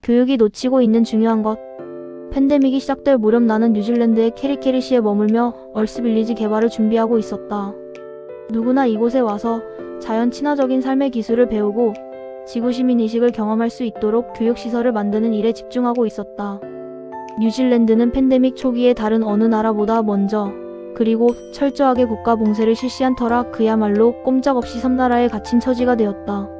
교육이 놓치고 있는 중요한 것. 팬데믹이 시작될 무렵 나는 뉴질랜드의 캐리캐리시에 머물며 얼스빌리지 개발을 준비하고 있었다. 누구나 이곳에 와서 자연 친화적인 삶의 기술을 배우고 지구시민의식을 경험할 수 있도록 교육시설을 만드는 일에 집중하고 있었다. 뉴질랜드는 팬데믹 초기에 다른 어느 나라보다 먼저 그리고 철저하게 국가 봉쇄를 실시한 터라 그야말로 꼼짝없이 섬나라에 갇힌 처지가 되었다.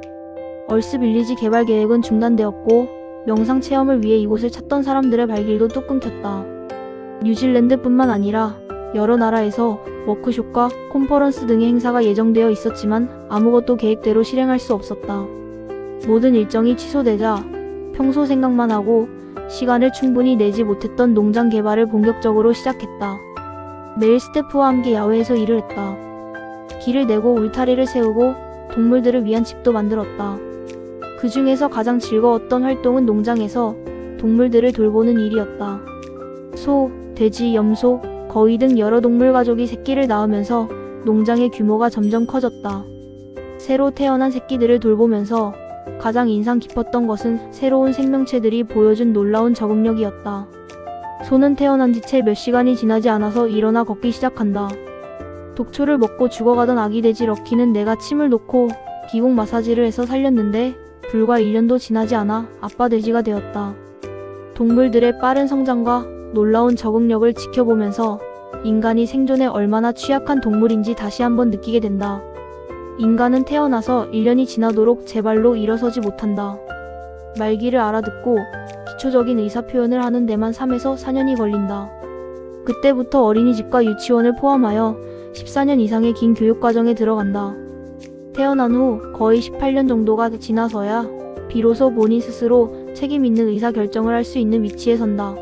얼스빌리지 개발 계획은 중단되었고 명상 체험을 위해 이곳을 찾던 사람들의 발길도 뚝 끊겼다. 뉴질랜드뿐만 아니라 여러 나라에서 워크숍과 콘퍼런스 등의 행사가 예정되어 있었지만 아무것도 계획대로 실행할 수 없었다. 모든 일정이 취소되자 평소 생각만 하고 시간을 충분히 내지 못했던 농장 개발을 본격적으로 시작했다. 매일 스태프와 함께 야외에서 일을 했다. 길을 내고 울타리를 세우고 동물들을 위한 집도 만들었다. 그 중에서 가장 즐거웠던 활동은 농장에서 동물들을 돌보는 일이었다. 소, 돼지, 염소, 거위 등 여러 동물 가족이 새끼를 낳으면서 농장의 규모가 점점 커졌다. 새로 태어난 새끼들을 돌보면서 가장 인상 깊었던 것은 새로운 생명체들이 보여준 놀라운 적응력이었다. 소는 태어난 지 채 몇 시간이 지나지 않아서 일어나 걷기 시작한다. 독초를 먹고 죽어가던 아기 돼지 럭키는 내가 침을 놓고 기공 마사지를 해서 살렸는데 불과 1년도 지나지 않아 아빠 돼지가 되었다. 동물들의 빠른 성장과 놀라운 적응력을 지켜보면서 인간이 생존에 얼마나 취약한 동물인지 다시 한번 느끼게 된다. 인간은 태어나서 1년이 지나도록 제 발로 일어서지 못한다. 말귀를 알아듣고 기초적인 의사표현을 하는 데만 3에서 4년이 걸린다. 그때부터 어린이집과 유치원을 포함하여 14년 이상의 긴 교육과정에 들어간다. 태어난 후 거의 18년 정도가 지나서야 비로소 본인 스스로 책임 있는 의사결정을 할 수 있는 위치에 선다.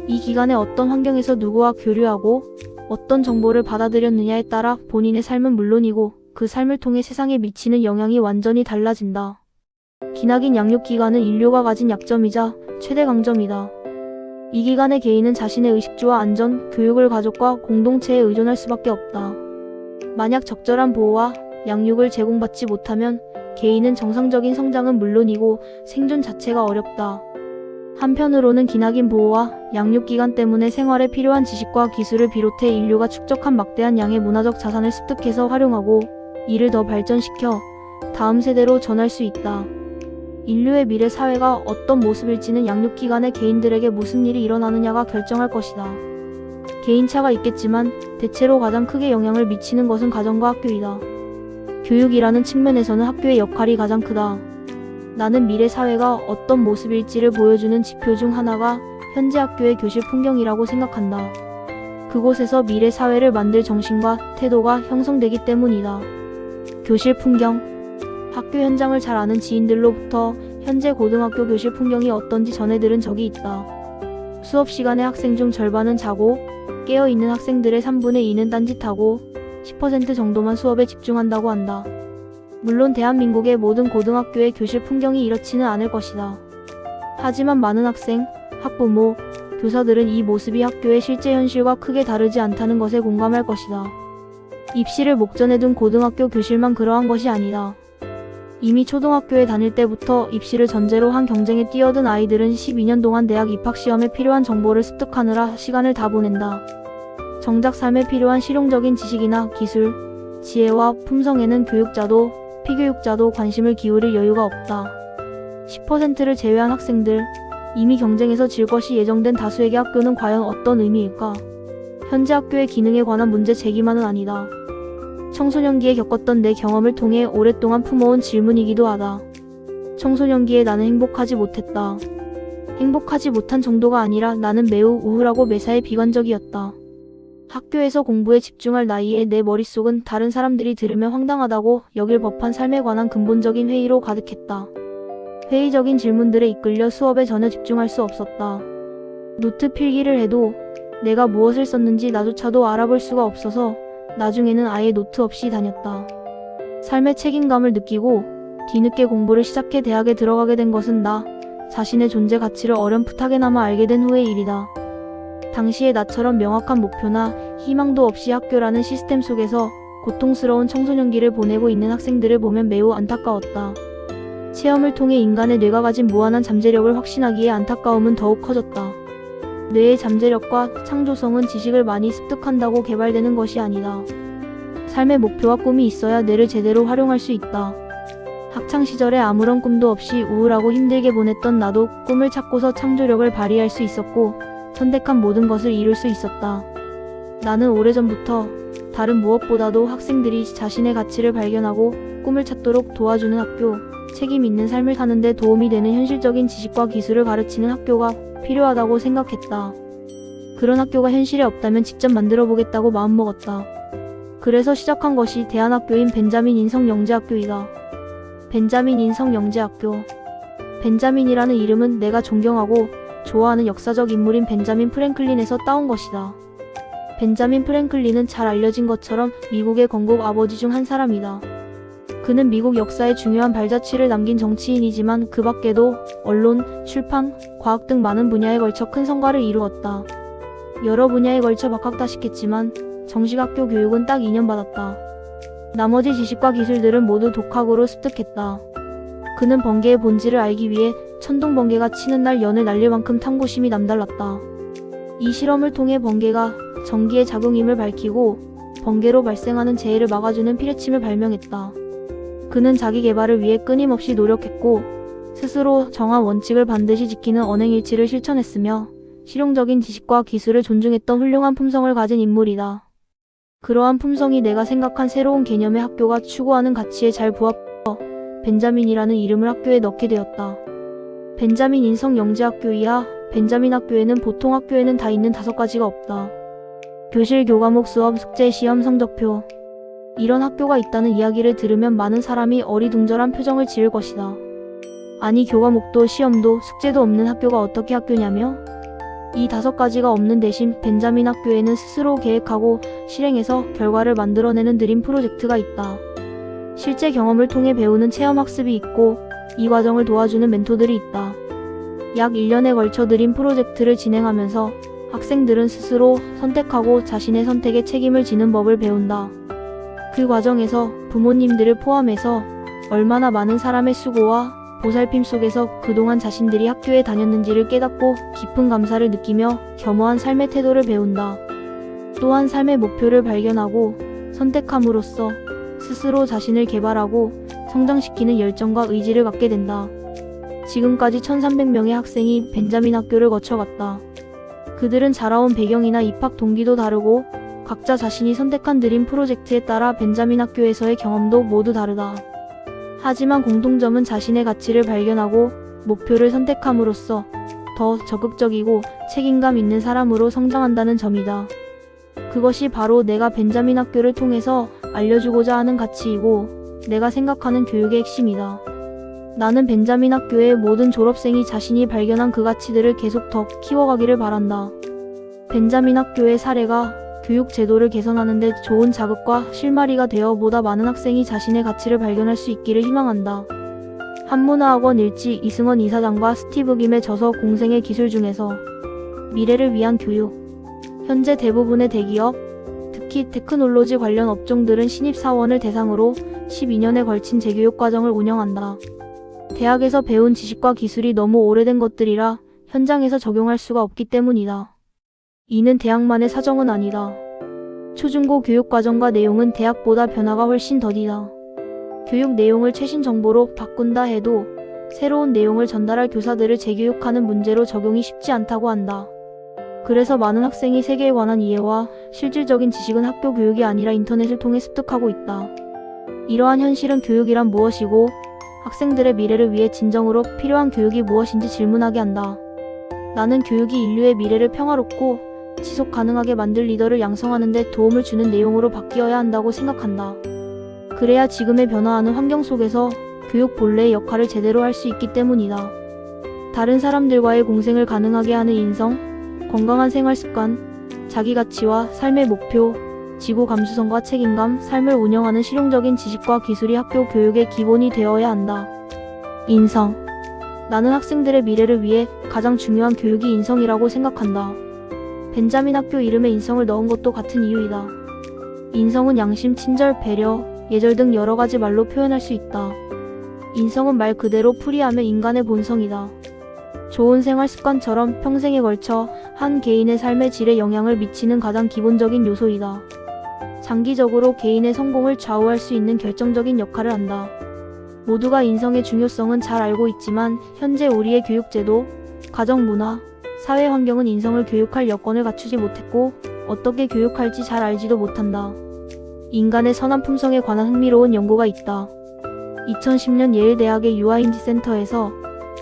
이 기간에 어떤 환경에서 누구와 교류하고 어떤 정보를 받아들였느냐에 따라 본인의 삶은 물론이고 그 삶을 통해 세상에 미치는 영향이 완전히 달라진다. 기나긴 양육 기간은 인류가 가진 약점이자 최대 강점이다. 이 기간에 개인은 자신의 의식주와 안전, 교육을 가족과 공동체에 의존할 수밖에 없다. 만약 적절한 보호와 양육을 제공받지 못하면 개인은 정상적인 성장은 물론이고 생존 자체가 어렵다. 한편으로는 기나긴 보호와 양육 기간 때문에 생활에 필요한 지식과 기술을 비롯해 인류가 축적한 막대한 양의 문화적 자산을 습득해서 활용하고 이를 더 발전시켜 다음 세대로 전할 수 있다. 인류의 미래 사회가 어떤 모습일지는 양육 기간에 개인들에게 무슨 일이 일어나느냐가 결정할 것이다. 개인차가 있겠지만 대체로 가장 크게 영향을 미치는 것은 가정과 학교이다. 교육이라는 측면에서는 학교의 역할이 가장 크다. 나는 미래 사회가 어떤 모습일지를 보여주는 지표 중 하나가 현재 학교의 교실 풍경이라고 생각한다. 그곳에서 미래 사회를 만들 정신과 태도가 형성되기 때문이다. 교실 풍경. 학교 현장을 잘 아는 지인들로부터 현재 고등학교 교실 풍경이 어떤지 전해 들은 적이 있다. 수업 시간에 학생 중 절반은 자고 깨어있는 학생들의 3분의 2는 딴짓하고 10% 정도만 수업에 집중한다고 한다. 물론 대한민국의 모든 고등학교의 교실 풍경이 이렇지는 않을 것이다. 하지만 많은 학생, 학부모, 교사들은 이 모습이 학교의 실제 현실과 크게 다르지 않다는 것에 공감할 것이다. 입시를 목전에 둔 고등학교 교실만 그러한 것이 아니다. 이미 초등학교에 다닐 때부터 입시를 전제로 한 경쟁에 뛰어든 아이들은 12년 동안 대학 입학시험에 필요한 정보를 습득하느라 시간을 다 보낸다. 정작 삶에 필요한 실용적인 지식이나 기술, 지혜와 품성에는 교육자도 피교육자도 관심을 기울일 여유가 없다. 10%를 제외한 학생들, 이미 경쟁에서 질 것이 예정된 다수에게 학교는 과연 어떤 의미일까? 현재 학교의 기능에 관한 문제 제기만은 아니다. 청소년기에 겪었던 내 경험을 통해 오랫동안 품어온 질문이기도 하다. 청소년기에 나는 행복하지 못했다. 행복하지 못한 정도가 아니라 나는 매우 우울하고 매사에 비관적이었다. 학교에서 공부에 집중할 나이에 내 머릿속은 다른 사람들이 들으면 황당하다고 여길 법한 삶에 관한 근본적인 회의로 가득했다. 회의적인 질문들에 이끌려 수업에 전혀 집중할 수 없었다. 노트 필기를 해도 내가 무엇을 썼는지 나조차도 알아볼 수가 없어서 나중에는 아예 노트 없이 다녔다. 삶의 책임감을 느끼고 뒤늦게 공부를 시작해 대학에 들어가게 된 것은 나 자신의 존재 가치를 어렴풋하게나마 알게 된 후의 일이다. 당시에 나처럼 명확한 목표나 희망도 없이 학교라는 시스템 속에서 고통스러운 청소년기를 보내고 있는 학생들을 보면 매우 안타까웠다. 체험을 통해 인간의 뇌가 가진 무한한 잠재력을 확신하기에 안타까움은 더욱 커졌다. 뇌의 잠재력과 창조성은 지식을 많이 습득한다고 개발되는 것이 아니다. 삶의 목표와 꿈이 있어야 뇌를 제대로 활용할 수 있다. 학창시절에 아무런 꿈도 없이 우울하고 힘들게 보냈던 나도 꿈을 찾고서 창조력을 발휘할 수 있었고 선택한 모든 것을 이룰 수 있었다. 나는 오래전부터 다른 무엇보다도 학생들이 자신의 가치를 발견하고 꿈을 찾도록 도와주는 학교, 책임 있는 삶을 사는 데 도움이 되는 현실적인 지식과 기술을 가르치는 학교가 필요하다고 생각했다. 그런 학교가 현실에 없다면 직접 만들어 보겠다고 마음먹었다. 그래서 시작한 것이 대안학교인 벤자민 인성영재학교이다. 벤자민 인성영재학교. 벤자민이라는 이름은 내가 존경하고 좋아하는 역사적 인물인 벤자민 프랭클린에서 따온 것이다. 벤자민 프랭클린은 잘 알려진 것처럼 미국의 건국 아버지 중 한 사람이다. 그는 미국 역사에 중요한 발자취를 남긴 정치인이지만 그 밖에도 언론, 출판, 과학 등 많은 분야에 걸쳐 큰 성과를 이루었다. 여러 분야에 걸쳐 박학다식했지만 정식 학교 교육은 딱 2년 받았다. 나머지 지식과 기술들은 모두 독학으로 습득했다. 그는 번개의 본질을 알기 위해 천둥 번개가 치는 날 연을 날릴 만큼 탐구심이 남달랐다. 이 실험을 통해 번개가 전기의 작용임을 밝히고 번개로 발생하는 재해를 막아주는 피뢰침을 발명했다. 그는 자기 개발을 위해 끊임없이 노력했고 스스로 정한 원칙을 반드시 지키는 언행일치를 실천했으며 실용적인 지식과 기술을 존중했던 훌륭한 품성을 가진 인물이다. 그러한 품성이 내가 생각한 새로운 개념의 학교가 추구하는 가치에 잘 부합해 벤자민이라는 이름을 학교에 넣게 되었다. 벤자민 인성영재학교 이하 벤자민 학교에는 보통 학교에는 다 있는 5가지가 없다. 교실, 교과목, 수업, 숙제, 시험, 성적표. 이런 학교가 있다는 이야기를 들으면 많은 사람이 어리둥절한 표정을 지을 것이다. 아니 교과목도 시험도 숙제도 없는 학교가 어떻게 학교냐며? 이 5가지가 없는 대신 벤자민 학교에는 스스로 계획하고 실행해서 결과를 만들어내는 드림 프로젝트가 있다. 실제 경험을 통해 배우는 체험학습이 있고 이 과정을 도와주는 멘토들이 있다. 약 1년에 걸쳐 드림 프로젝트를 진행하면서 학생들은 스스로 선택하고 자신의 선택에 책임을 지는 법을 배운다. 그 과정에서 부모님들을 포함해서 얼마나 많은 사람의 수고와 보살핌 속에서 그동안 자신들이 학교에 다녔는지를 깨닫고 깊은 감사를 느끼며 겸허한 삶의 태도를 배운다. 또한 삶의 목표를 발견하고 선택함으로써 스스로 자신을 개발하고 성장시키는 열정과 의지를 갖게 된다. 지금까지 1300명의 학생이 벤자민 학교를 거쳐갔다. 그들은 자라온 배경이나 입학 동기도 다르고 각자 자신이 선택한 드림 프로젝트에 따라 벤자민 학교에서의 경험도 모두 다르다. 하지만 공통점은 자신의 가치를 발견하고 목표를 선택함으로써 더 적극적이고 책임감 있는 사람으로 성장한다는 점이다. 그것이 바로 내가 벤자민 학교를 통해서 알려주고자 하는 가치이고 내가 생각하는 교육의 핵심이다. 나는 벤자민 학교의 모든 졸업생이 자신이 발견한 그 가치들을 계속 더 키워가기를 바란다. 벤자민 학교의 사례가 교육 제도를 개선하는 데 좋은 자극과 실마리가 되어 보다 많은 학생이 자신의 가치를 발견할 수 있기를 희망한다. 한문화학원 일지 이승원 이사장과 스티브 김의 저서 공생의 기술 중에서 미래를 위한 교육. 현재 대부분의 대기업, 특히 테크놀로지 관련 업종들은 신입사원을 대상으로 12년에 걸친 재교육 과정을 운영한다. 대학에서 배운 지식과 기술이 너무 오래된 것들이라 현장에서 적용할 수가 없기 때문이다. 이는 대학만의 사정은 아니다. 초중고 교육과정과 내용은 대학보다 변화가 훨씬 더디다. 교육 내용을 최신 정보로 바꾼다 해도 새로운 내용을 전달할 교사들을 재교육하는 문제로 적용이 쉽지 않다고 한다. 그래서 많은 학생이 세계에 관한 이해와 실질적인 지식은 학교 교육이 아니라 인터넷을 통해 습득하고 있다. 이러한 현실은 교육이란 무엇이고 학생들의 미래를 위해 진정으로 필요한 교육이 무엇인지 질문하게 한다. 나는 교육이 인류의 미래를 평화롭고 지속 가능하게 만들 리더를 양성하는 데 도움을 주는 내용으로 바뀌어야 한다고 생각한다. 그래야 지금의 변화하는 환경 속에서 교육 본래의 역할을 제대로 할 수 있기 때문이다. 다른 사람들과의 공생을 가능하게 하는 인성, 건강한 생활 습관, 자기 가치와 삶의 목표, 지구 감수성과 책임감, 삶을 운영하는 실용적인 지식과 기술이 학교 교육의 기본이 되어야 한다. 인성. 나는 학생들의 미래를 위해 가장 중요한 교육이 인성이라고 생각한다. 벤자민 학교 이름에 인성을 넣은 것도 같은 이유이다. 인성은 양심, 친절, 배려, 예절 등 여러 가지 말로 표현할 수 있다. 인성은 말 그대로 풀이하며 인간의 본성이다. 좋은 생활 습관처럼 평생에 걸쳐 한 개인의 삶의 질에 영향을 미치는 가장 기본적인 요소이다. 장기적으로 개인의 성공을 좌우할 수 있는 결정적인 역할을 한다. 모두가 인성의 중요성은 잘 알고 있지만 현재 우리의 교육제도, 가정문화, 사회 환경은 인성을 교육할 여건을 갖추지 못했고 어떻게 교육할지 잘 알지도 못한다. 인간의 선한 품성에 관한 흥미로운 연구가 있다. 2010년 예일대학의 유아인지 센터에서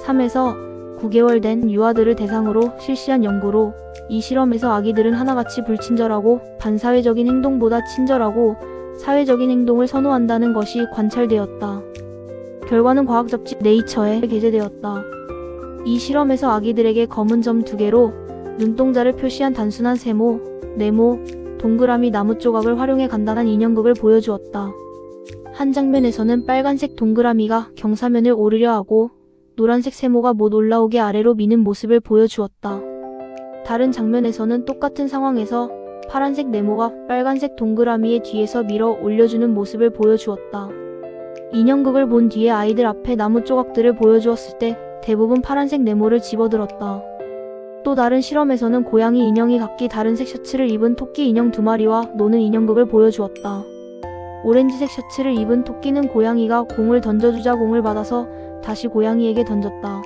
3에서 9개월 된 유아들을 대상으로 실시한 연구로 이 실험에서 아기들은 하나같이 불친절하고 반사회적인 행동보다 친절하고 사회적인 행동을 선호한다는 것이 관찰되었다. 결과는 과학 잡지 네이처에 게재되었다. 이 실험에서 아기들에게 검은 점 2개로 눈동자를 표시한 단순한 세모, 네모, 동그라미 나무 조각을 활용해 간단한 인형극을 보여주었다. 한 장면에서는 빨간색 동그라미가 경사면을 오르려 하고 노란색 세모가 못 올라오게 아래로 미는 모습을 보여주었다. 다른 장면에서는 똑같은 상황에서 파란색 네모가 빨간색 동그라미의 뒤에서 밀어 올려주는 모습을 보여주었다. 인형극을 본 뒤에 아이들 앞에 나무 조각들을 보여주었을 때 대부분 파란색 네모를 집어들었다. 또 다른 실험에서는 고양이 인형이 각기 다른 색 셔츠를 입은 토끼 인형 2마리와 노는 인형극을 보여주었다. 오렌지색 셔츠를 입은 토끼는 고양이가 공을 던져주자 공을 받아서 다시 고양이에게 던졌다.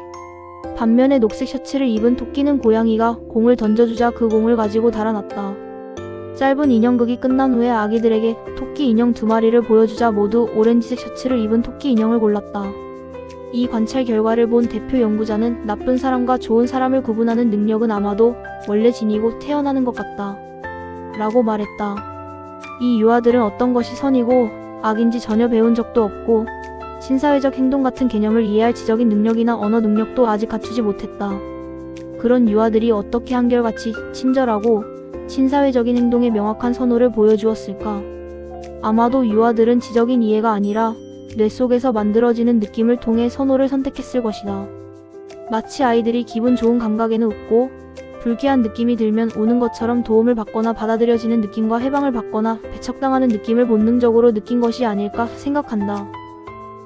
반면에 녹색 셔츠를 입은 토끼는 고양이가 공을 던져주자 그 공을 가지고 달아났다. 짧은 인형극이 끝난 후에 아기들에게 토끼 인형 2마리를 보여주자 모두 오렌지색 셔츠를 입은 토끼 인형을 골랐다. 이 관찰 결과를 본 대표 연구자는 나쁜 사람과 좋은 사람을 구분하는 능력은 아마도 원래 지니고 태어나는 것 같다. 라고 말했다. 이 유아들은 어떤 것이 선이고 악인지 전혀 배운 적도 없고 신사회적 행동 같은 개념을 이해할 지적인 능력이나 언어 능력도 아직 갖추지 못했다. 그런 유아들이 어떻게 한결같이 친절하고 신사회적인 행동에 명확한 선호를 보여주었을까? 아마도 유아들은 지적인 이해가 아니라 뇌 속에서 만들어지는 느낌을 통해 선호를 선택했을 것이다. 마치 아이들이 기분 좋은 감각에는 웃고 불쾌한 느낌이 들면 우는 것처럼 도움을 받거나 받아들여지는 느낌과 해방을 받거나 배척당하는 느낌을 본능적으로 느낀 것이 아닐까 생각한다.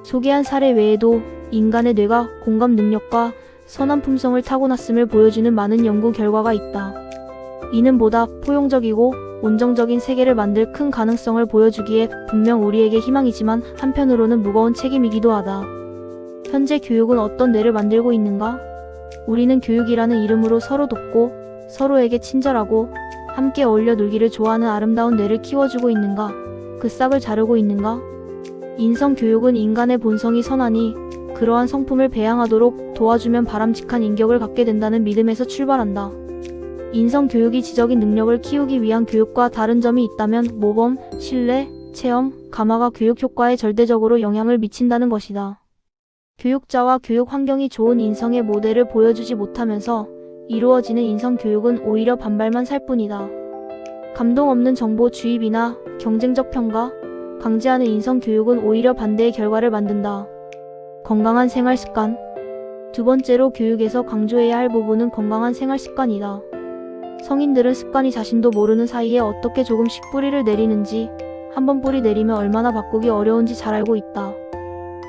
소개한 사례 외에도 인간의 뇌가 공감 능력과 선한 품성을 타고났음을 보여주는 많은 연구 결과가 있다. 이는 보다 포용적이고 온정적인 세계를 만들 큰 가능성을 보여주기에 분명 우리에게 희망이지만 한편으로는 무거운 책임이기도 하다. 현재 교육은 어떤 뇌를 만들고 있는가? 우리는 교육이라는 이름으로 서로 돕고 서로에게 친절하고 함께 어울려 놀기를 좋아하는 아름다운 뇌를 키워주고 있는가? 그 싹을 자르고 있는가? 인성교육은 인간의 본성이 선하니 그러한 성품을 배양하도록 도와주면 바람직한 인격을 갖게 된다는 믿음에서 출발한다. 인성교육이 지적인 능력을 키우기 위한 교육과 다른 점이 있다면 모범, 신뢰, 체험, 감화가 교육 효과에 절대적으로 영향을 미친다는 것이다. 교육자와 교육 환경이 좋은 인성의 모델을 보여주지 못하면서 이루어지는 인성교육은 오히려 반발만 살 뿐이다. 감동 없는 정보 주입이나 경쟁적 평가, 강제하는 인성교육은 오히려 반대의 결과를 만든다. 건강한 생활 습관. 두 번째로 교육에서 강조해야 할 부분은 건강한 생활 습관이다. 성인들은 습관이 자신도 모르는 사이에 어떻게 조금씩 뿌리를 내리는지, 한번 뿌리 내리면 얼마나 바꾸기 어려운지 잘 알고 있다.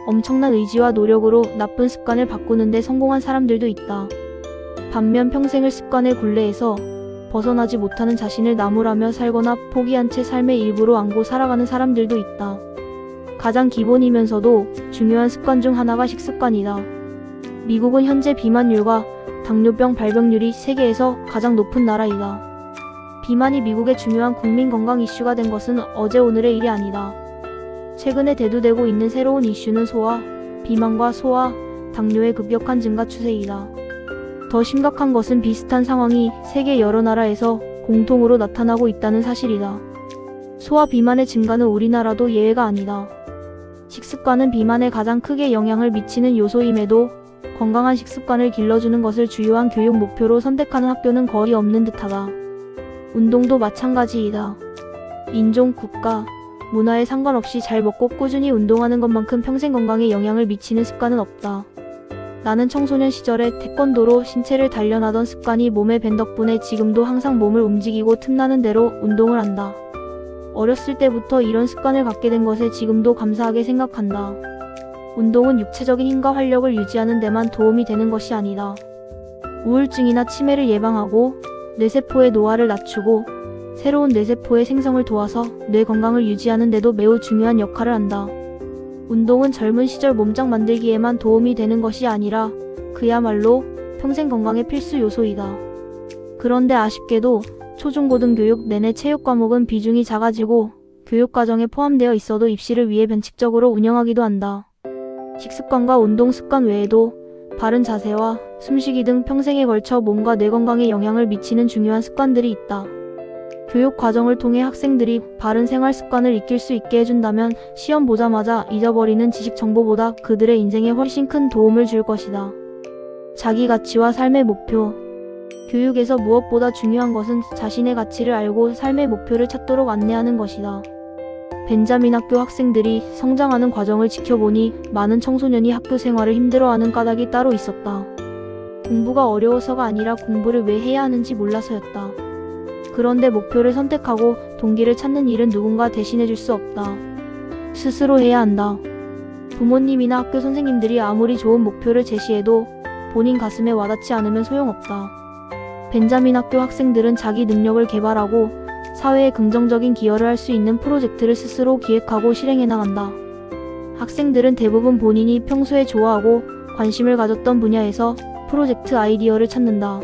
엄청난 의지와 노력으로 나쁜 습관을 바꾸는데 성공한 사람들도 있다. 반면 평생을 습관의 굴레에서 벗어나지 못하는 자신을 나무라며 살거나 포기한 채 삶의 일부로 안고 살아가는 사람들도 있다. 가장 기본이면서도 중요한 습관 중 하나가 식습관이다. 미국은 현재 비만율과 당뇨병 발병률이 세계에서 가장 높은 나라이다. 비만이 미국의 중요한 국민 건강 이슈가 된 것은 어제 오늘의 일이 아니다. 최근에 대두되고 있는 새로운 이슈는 소아, 비만과 소아, 당뇨의 급격한 증가 추세이다. 더 심각한 것은 비슷한 상황이 세계 여러 나라에서 공통으로 나타나고 있다는 사실이다. 소아 비만의 증가는 우리나라도 예외가 아니다. 식습관은 비만에 가장 크게 영향을 미치는 요소임에도 건강한 식습관을 길러주는 것을 주요한 교육 목표로 선택하는 학교는 거의 없는 듯하다. 운동도 마찬가지이다. 인종, 국가, 문화에 상관없이 잘 먹고 꾸준히 운동하는 것만큼 평생 건강에 영향을 미치는 습관은 없다. 나는 청소년 시절에 태권도로 신체를 단련하던 습관이 몸에 밴 덕분에 지금도 항상 몸을 움직이고 틈나는 대로 운동을 한다. 어렸을 때부터 이런 습관을 갖게 된 것에 지금도 감사하게 생각한다. 운동은 육체적인 힘과 활력을 유지하는 데만 도움이 되는 것이 아니다. 우울증이나 치매를 예방하고 뇌세포의 노화를 낮추고 새로운 뇌세포의 생성을 도와서 뇌 건강을 유지하는 데도 매우 중요한 역할을 한다. 운동은 젊은 시절 몸짱 만들기에만 도움이 되는 것이 아니라 그야말로 평생 건강의 필수 요소이다. 그런데 아쉽게도 초중고등교육 내내 체육 과목은 비중이 작아지고 교육과정에 포함되어 있어도 입시를 위해 변칙적으로 운영하기도 한다. 식습관과 운동 습관 외에도 바른 자세와 숨쉬기 등 평생에 걸쳐 몸과 뇌 건강에 영향을 미치는 중요한 습관들이 있다. 교육 과정을 통해 학생들이 바른 생활 습관을 익힐 수 있게 해준다면 시험 보자마자 잊어버리는 지식 정보보다 그들의 인생에 훨씬 큰 도움을 줄 것이다. 자기 가치와 삶의 목표. 교육에서 무엇보다 중요한 것은 자신의 가치를 알고 삶의 목표를 찾도록 안내하는 것이다. 벤자민 학교 학생들이 성장하는 과정을 지켜보니 많은 청소년이 학교 생활을 힘들어하는 까닭이 따로 있었다. 공부가 어려워서가 아니라 공부를 왜 해야 하는지 몰라서였다. 그런데 목표를 선택하고 동기를 찾는 일은 누군가 대신해줄 수 없다. 스스로 해야 한다. 부모님이나 학교 선생님들이 아무리 좋은 목표를 제시해도 본인 가슴에 와닿지 않으면 소용없다. 벤자민 학교 학생들은 자기 능력을 개발하고 사회에 긍정적인 기여를 할 수 있는 프로젝트를 스스로 기획하고 실행해 나간다. 학생들은 대부분 본인이 평소에 좋아하고 관심을 가졌던 분야에서 프로젝트 아이디어를 찾는다.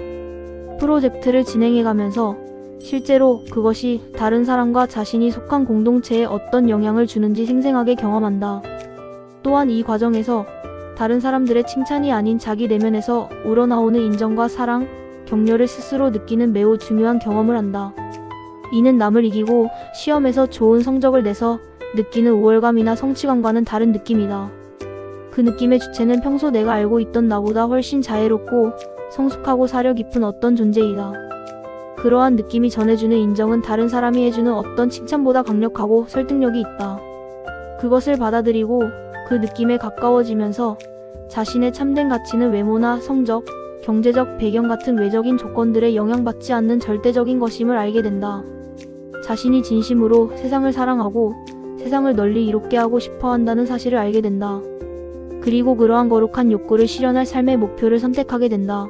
프로젝트를 진행해가면서 실제로 그것이 다른 사람과 자신이 속한 공동체에 어떤 영향을 주는지 생생하게 경험한다. 또한 이 과정에서 다른 사람들의 칭찬이 아닌 자기 내면에서 우러나오는 인정과 사랑, 격려를 스스로 느끼는 매우 중요한 경험을 한다. 이는 남을 이기고 시험에서 좋은 성적을 내서 느끼는 우월감이나 성취감과는 다른 느낌이다. 그 느낌의 주체는 평소 내가 알고 있던 나보다 훨씬 자애롭고 성숙하고 사려 깊은 어떤 존재이다. 그러한 느낌이 전해주는 인정은 다른 사람이 해주는 어떤 칭찬보다 강력하고 설득력이 있다. 그것을 받아들이고 그 느낌에 가까워지면서 자신의 참된 가치는 외모나 성적, 경제적 배경 같은 외적인 조건들에 영향받지 않는 절대적인 것임을 알게 된다. 자신이 진심으로 세상을 사랑하고 세상을 널리 이롭게 하고 싶어 한다는 사실을 알게 된다. 그리고 그러한 거룩한 욕구를 실현할 삶의 목표를 선택하게 된다.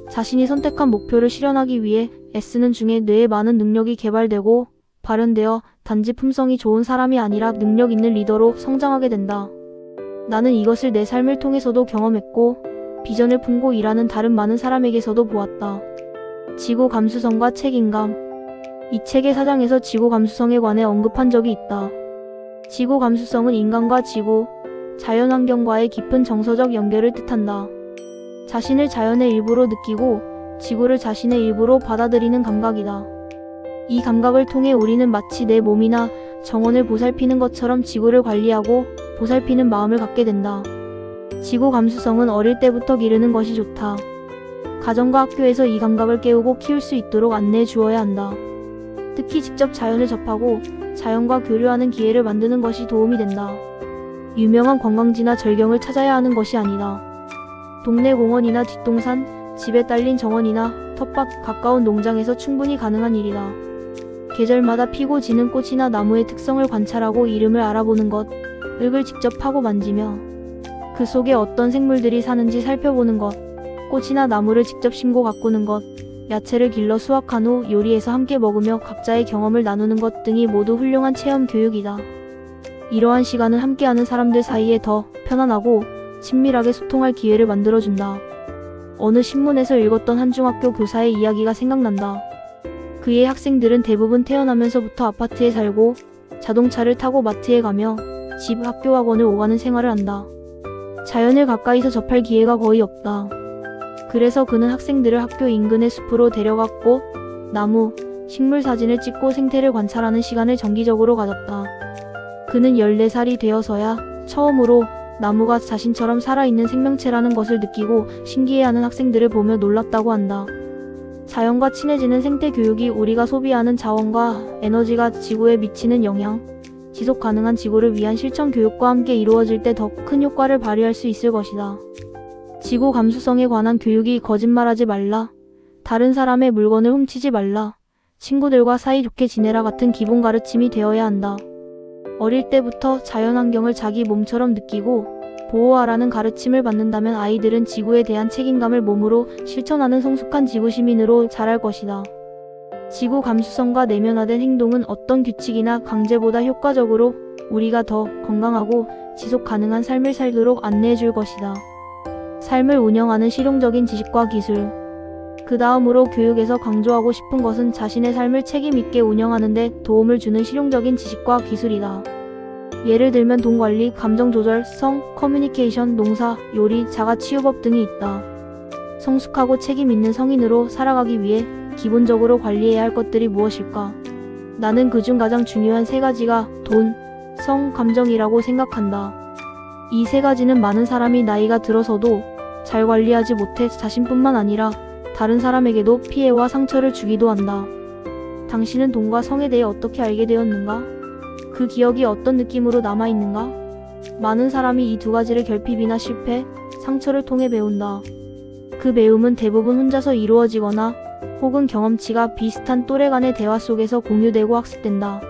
자신이 선택한 목표를 실현하기 위해 애쓰는 중에 뇌에 많은 능력이 개발되고 발현되어 단지 품성이 좋은 사람이 아니라 능력 있는 리더로 성장하게 된다. 나는 이것을 내 삶을 통해서도 경험했고 비전을 품고 일하는 다른 많은 사람에게서도 보았다. 지구 감수성과 책임감. 이 책의 사장에서 지구 감수성에 관해 언급한 적이 있다. 지구 감수성은 인간과 지구, 자연환경과의 깊은 정서적 연결을 뜻한다. 자신을 자연의 일부로 느끼고 지구를 자신의 일부로 받아들이는 감각이다. 이 감각을 통해 우리는 마치 내 몸이나 정원을 보살피는 것처럼 지구를 관리하고 보살피는 마음을 갖게 된다. 지구 감수성은 어릴 때부터 기르는 것이 좋다. 가정과 학교에서 이 감각을 깨우고 키울 수 있도록 안내해 주어야 한다. 특히 직접 자연을 접하고 자연과 교류하는 기회를 만드는 것이 도움이 된다. 유명한 관광지나 절경을 찾아야 하는 것이 아니다. 동네 공원이나 뒷동산, 집에 딸린 정원이나 텃밭, 가까운 농장에서 충분히 가능한 일이다. 계절마다 피고 지는 꽃이나 나무의 특성을 관찰하고 이름을 알아보는 것, 흙을 직접 파고 만지며 그 속에 어떤 생물들이 사는지 살펴보는 것, 꽃이나 나무를 직접 심고 가꾸는 것, 야채를 길러 수확한 후 요리해서 함께 먹으며 각자의 경험을 나누는 것 등이 모두 훌륭한 체험 교육이다. 이러한 시간은 함께하는 사람들 사이에 더 편안하고 친밀하게 소통할 기회를 만들어준다. 어느 신문에서 읽었던 한 중학교 교사의 이야기가 생각난다. 그의 학생들은 대부분 태어나면서부터 아파트에 살고 자동차를 타고 마트에 가며 집, 학교, 학원을 오가는 생활을 한다. 자연을 가까이서 접할 기회가 거의 없다. 그래서 그는 학생들을 학교 인근의 숲으로 데려가 꽃, 나무, 식물 사진을 찍고 생태를 관찰하는 시간을 정기적으로 가졌다. 그는 14살이 되어서야 처음으로 나무가 자신처럼 살아있는 생명체라는 것을 느끼고 신기해하는 학생들을 보며 놀랐다고 한다. 자연과 친해지는 생태 교육이 우리가 소비하는 자원과 에너지가 지구에 미치는 영향, 지속 가능한 지구를 위한 실천 교육과 함께 이루어질 때 더 큰 효과를 발휘할 수 있을 것이다. 지구 감수성에 관한 교육이 거짓말하지 말라, 다른 사람의 물건을 훔치지 말라, 친구들과 사이좋게 지내라 같은 기본 가르침이 되어야 한다. 어릴 때부터 자연환경을 자기 몸처럼 느끼고 보호하라는 가르침을 받는다면 아이들은 지구에 대한 책임감을 몸으로 실천하는 성숙한 지구 시민으로 자랄 것이다. 지구 감수성과 내면화된 행동은 어떤 규칙이나 강제보다 효과적으로 우리가 더 건강하고 지속 가능한 삶을 살도록 안내해 줄 것이다. 삶을 운영하는 실용적인 지식과 기술. 그 다음으로 교육에서 강조하고 싶은 것은 자신의 삶을 책임 있게 운영하는 데 도움을 주는 실용적인 지식과 기술이다. 예를 들면 돈 관리, 감정 조절, 성, 커뮤니케이션, 농사, 요리, 자가치유법 등이 있다. 성숙하고 책임 있는 성인으로 살아가기 위해 기본적으로 관리해야 할 것들이 무엇일까? 나는 그중 가장 중요한 세 가지가 돈, 성, 감정이라고 생각한다. 이 세 가지는 많은 사람이 나이가 들어서도 잘 관리하지 못해 자신뿐만 아니라 다른 사람에게도 피해와 상처를 주기도 한다. 당신은 돈과 성에 대해 어떻게 알게 되었는가? 그 기억이 어떤 느낌으로 남아있는가? 많은 사람이 이 두 가지를 결핍이나 실패, 상처를 통해 배운다. 그 배움은 대부분 혼자서 이루어지거나 혹은 경험치가 비슷한 또래 간의 대화 속에서 공유되고 학습된다.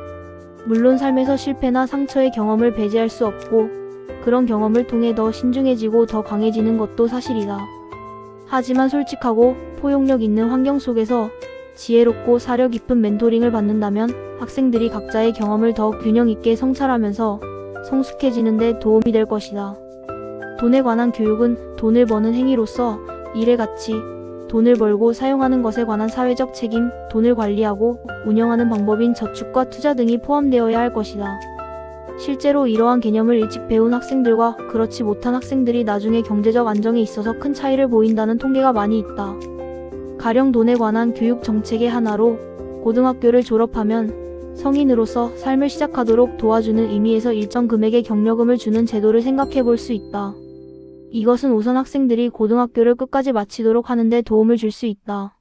물론 삶에서 실패나 상처의 경험을 배제할 수 없고 그런 경험을 통해 더 신중해지고 더 강해지는 것도 사실이다. 하지만 솔직하고 포용력 있는 환경 속에서 지혜롭고 사려 깊은 멘토링을 받는다면 학생들이 각자의 경험을 더 균형 있게 성찰하면서 성숙해지는 데 도움이 될 것이다. 돈에 관한 교육은 돈을 버는 행위로서 일의 가치, 돈을 벌고 사용하는 것에 관한 사회적 책임, 돈을 관리하고 운영하는 방법인 저축과 투자 등이 포함되어야 할 것이다. 실제로 이러한 개념을 일찍 배운 학생들과 그렇지 못한 학생들이 나중에 경제적 안정에 있어서 큰 차이를 보인다는 통계가 많이 있다. 가령 돈에 관한 교육 정책의 하나로 고등학교를 졸업하면 성인으로서 삶을 시작하도록 도와주는 의미에서 일정 금액의 경력금을 주는 제도를 생각해 볼 수 있다. 이것은 우선 학생들이 고등학교를 끝까지 마치도록 하는 데 도움을 줄 수 있다.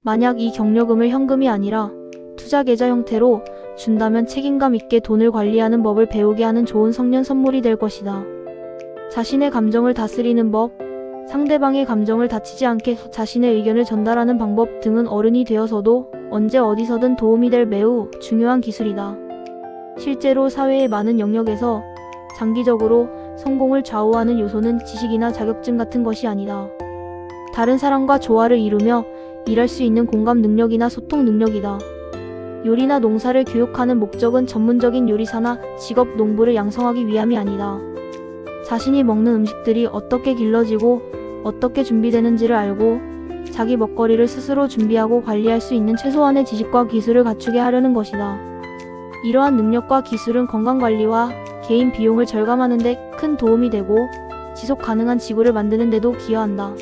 만약 이 경력금을 현금이 아니라 투자 계좌 형태로 준다면 책임감 있게 돈을 관리하는 법을 배우게 하는 좋은 성년 선물이 될 것이다. 자신의 감정을 다스리는 법, 상대방의 감정을 다치지 않게 자신의 의견을 전달하는 방법 등은 어른이 되어서도 언제 어디서든 도움이 될 매우 중요한 기술이다. 실제로 사회의 많은 영역에서 장기적으로 성공을 좌우하는 요소는 지식이나 자격증 같은 것이 아니다. 다른 사람과 조화를 이루며 일할 수 있는 공감 능력이나 소통 능력이다. 요리나 농사를 교육하는 목적은 전문적인 요리사나 직업 농부를 양성하기 위함이 아니다. 자신이 먹는 음식들이 어떻게 길러지고 어떻게 준비되는지를 알고 자기 먹거리를 스스로 준비하고 관리할 수 있는 최소한의 지식과 기술을 갖추게 하려는 것이다. 이러한 능력과 기술은 건강관리와 개인 비용을 절감하는 데 큰 도움이 되고 지속 가능한 지구를 만드는 데도 기여한다.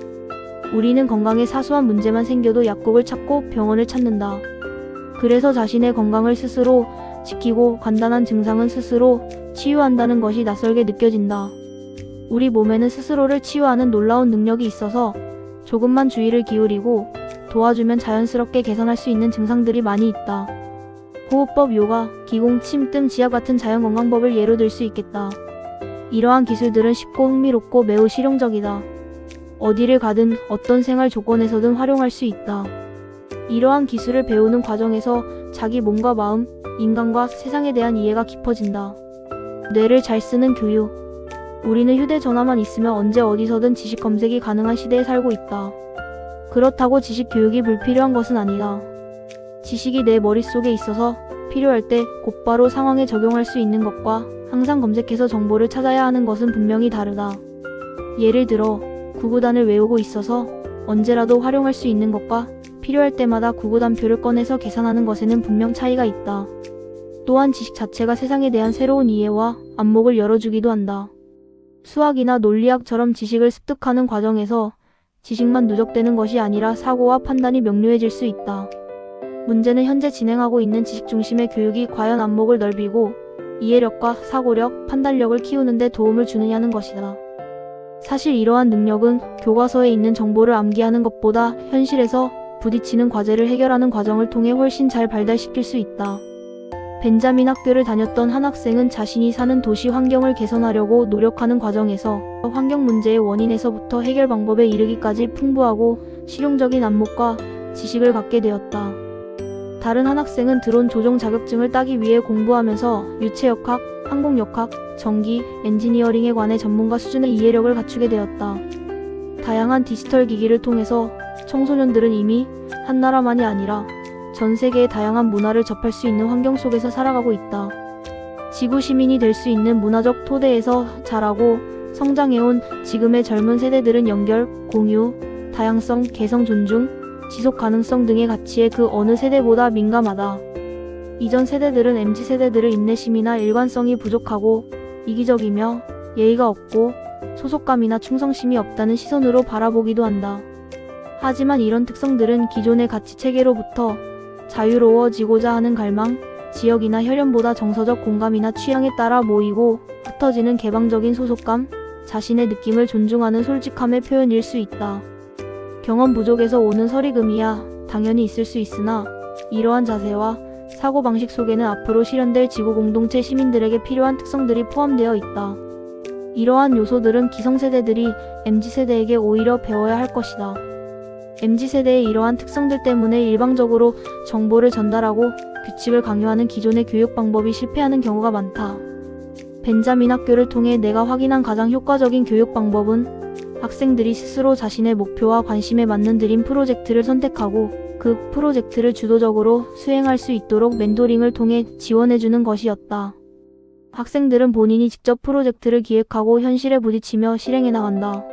우리는 건강에 사소한 문제만 생겨도 약국을 찾고 병원을 찾는다. 그래서 자신의 건강을 스스로 지키고 간단한 증상은 스스로 치유한다는 것이 낯설게 느껴진다. 우리 몸에는 스스로를 치유하는 놀라운 능력이 있어서 조금만 주의를 기울이고 도와주면 자연스럽게 개선할 수 있는 증상들이 많이 있다. 호흡법, 요가, 기공, 침, 뜸, 지압 같은 자연건강법을 예로 들 수 있겠다. 이러한 기술들은 쉽고 흥미롭고 매우 실용적이다. 어디를 가든 어떤 생활 조건에서든 활용할 수 있다. 이러한 기술을 배우는 과정에서 자기 몸과 마음, 인간과 세상에 대한 이해가 깊어진다. 뇌를 잘 쓰는 교육. 우리는 휴대전화만 있으면 언제 어디서든 지식 검색이 가능한 시대에 살고 있다. 그렇다고 지식 교육이 불필요한 것은 아니다. 지식이 내 머릿속에 있어서 필요할 때 곧바로 상황에 적용할 수 있는 것과 항상 검색해서 정보를 찾아야 하는 것은 분명히 다르다. 예를 들어 구구단을 외우고 있어서 언제라도 활용할 수 있는 것과 필요할 때마다 구구단표를 꺼내서 계산하는 것에는 분명 차이가 있다. 또한 지식 자체가 세상에 대한 새로운 이해와 안목을 열어주기도 한다. 수학이나 논리학처럼 지식을 습득하는 과정에서 지식만 누적되는 것이 아니라 사고와 판단이 명료해질 수 있다. 문제는 현재 진행하고 있는 지식 중심의 교육이 과연 안목을 넓히고 이해력과 사고력, 판단력을 키우는 데 도움을 주느냐는 것이다. 사실 이러한 능력은 교과서에 있는 정보를 암기하는 것보다 현실에서 부딪히는 과제를 해결하는 과정을 통해 훨씬 잘 발달시킬 수 있다. 벤자민 학교를 다녔던 한 학생은 자신이 사는 도시 환경을 개선하려고 노력하는 과정에서 환경 문제의 원인에서부터 해결 방법에 이르기까지 풍부하고 실용적인 안목과 지식을 갖게 되었다. 다른 한 학생은 드론 조종 자격증을 따기 위해 공부하면서 유체역학, 항공역학, 전기, 엔지니어링에 관해 전문가 수준의 이해력을 갖추게 되었다. 다양한 디지털 기기를 통해서 청소년들은 이미 한 나라만이 아니라 전 세계의 다양한 문화를 접할 수 있는 환경 속에서 살아가고 있다. 지구 시민이 될 수 있는 문화적 토대에서 자라고 성장해온 지금의 젊은 세대들은 연결, 공유, 다양성, 개성 존중, 지속 가능성 등의 가치에 그 어느 세대보다 민감하다. 이전 세대들은 MZ세대들의 인내심이나 일관성이 부족하고 이기적이며 예의가 없고 소속감이나 충성심이 없다는 시선으로 바라보기도 한다. 하지만 이런 특성들은 기존의 가치 체계로부터 자유로워지고자 하는 갈망, 지역이나 혈연보다 정서적 공감이나 취향에 따라 모이고 흩어지는 개방적인 소속감, 자신의 느낌을 존중하는 솔직함의 표현일 수 있다. 경험 부족에서 오는 서리금이야 당연히 있을 수 있으나 이러한 자세와 사고방식 속에는 앞으로 실현될 지구 공동체 시민들에게 필요한 특성들이 포함되어 있다. 이러한 요소들은 기성세대들이 MZ세대에게 오히려 배워야 할 것이다. MZ세대의 이러한 특성들 때문에 일방적으로 정보를 전달하고 규칙을 강요하는 기존의 교육 방법이 실패하는 경우가 많다. 벤자민 학교를 통해 내가 확인한 가장 효과적인 교육 방법은 학생들이 스스로 자신의 목표와 관심에 맞는 드림 프로젝트를 선택하고 그 프로젝트를 주도적으로 수행할 수 있도록 멘토링을 통해 지원해주는 것이었다. 학생들은 본인이 직접 프로젝트를 기획하고 현실에 부딪히며 실행해 나간다.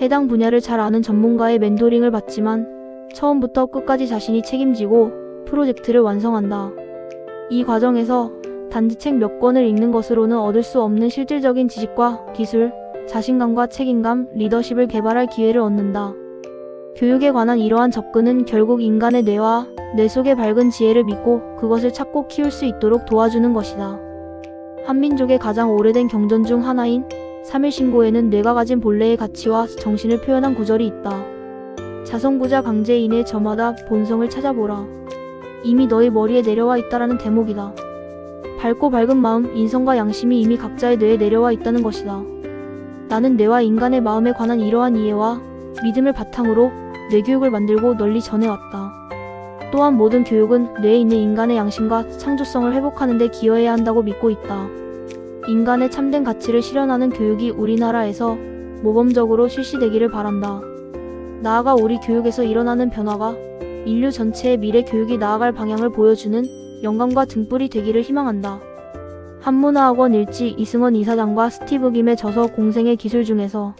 해당 분야를 잘 아는 전문가의 멘토링을 받지만 처음부터 끝까지 자신이 책임지고 프로젝트를 완성한다. 이 과정에서 단지 책 몇 권을 읽는 것으로는 얻을 수 없는 실질적인 지식과 기술, 자신감과 책임감, 리더십을 개발할 기회를 얻는다. 교육에 관한 이러한 접근은 결국 인간의 뇌와 뇌 속의 밝은 지혜를 믿고 그것을 찾고 키울 수 있도록 도와주는 것이다. 한민족의 가장 오래된 경전 중 하나인 3.1신고에는 뇌가 가진 본래의 가치와 정신을 표현한 구절이 있다. 자성구자 강제인의 저마다 본성을 찾아보라. 이미 너희 머리에 내려와 있다라는 대목이다. 밝고 밝은 마음, 인성과 양심이 이미 각자의 뇌에 내려와 있다는 것이다. 나는 뇌와 인간의 마음에 관한 이러한 이해와 믿음을 바탕으로 뇌교육을 만들고 널리 전해왔다. 또한 모든 교육은 뇌에 있는 인간의 양심과 창조성을 회복하는 데 기여해야 한다고 믿고 있다. 인간의 참된 가치를 실현하는 교육이 우리나라에서 모범적으로 실시되기를 바란다. 나아가 우리 교육에서 일어나는 변화가 인류 전체의 미래 교육이 나아갈 방향을 보여주는 영감과 등불이 되기를 희망한다. 한문화학원 일지 이승원 이사장과 스티브 김의 저서 공생의 기술 중에서